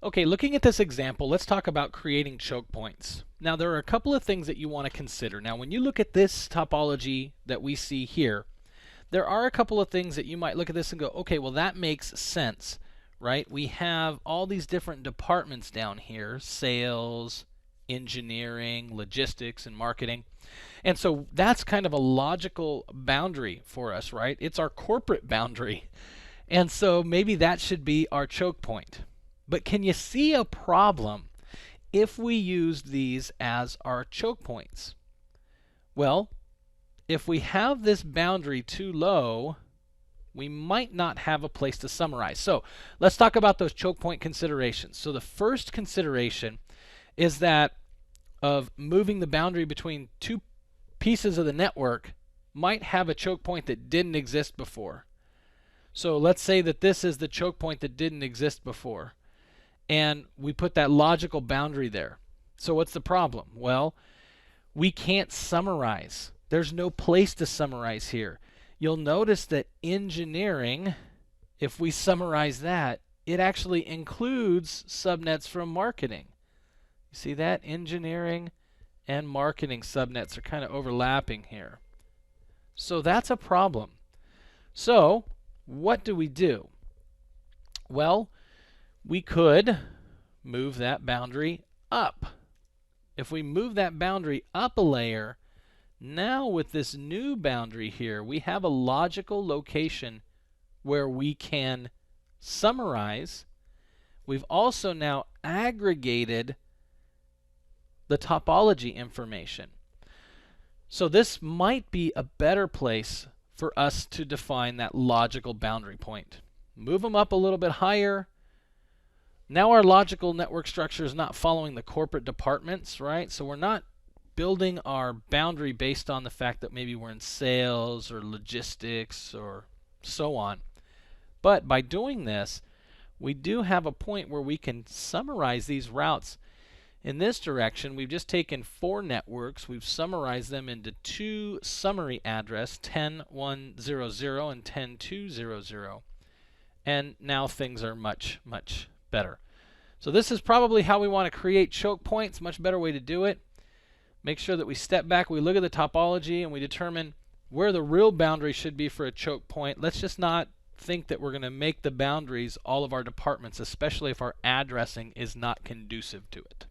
Okay, looking at this example, let's talk about creating choke points. Now, there are a couple of things that you want to consider. Now, when you look at this topology that we see here, there are a couple of things that you might look at this and go, okay, well, that makes sense, right? We have all these different departments down here, sales, engineering, logistics, and marketing. And so that's kind of a logical boundary for us, right? It's our corporate boundary. And so maybe that should be our choke point. But can you see a problem if we use these as our choke points? Well, if we have this boundary too low, we might not have a place to summarize. So let's talk about those choke point considerations. So the first consideration is that of moving the boundary between two pieces of the network might have a choke point that didn't exist before. So let's say that this is the choke point that didn't exist before, and we put that logical boundary there. So what's the problem? Well, we can't summarize. There's no place to summarize here. You'll notice that engineering, if we summarize that, it actually includes subnets from marketing. You see that? Engineering and marketing subnets are kind of overlapping here. So that's a problem. So what do we do? Well, we could move that boundary up. If we move that boundary up a layer, now with this new boundary here, we have a logical location where we can summarize. We've also now aggregated the topology information. So this might be a better place for us to define that logical boundary point. Move them up a little bit higher. Now our logical network structure is not following the corporate departments, right? So we're not building our boundary based on the fact that maybe we're in sales or logistics or so on. But by doing this, we do have a point where we can summarize these routes. In this direction, we've just taken 4 networks. We've summarized them into 2 summary address, 10.100 and 10.200. And now things are much, much better. So this is probably how we want to create choke points. Much better way to do it. Make sure that we step back, we look at the topology, and we determine where the real boundary should be for a choke point. Let's just not think that we're going to make the boundaries all of our departments, especially if our addressing is not conducive to it.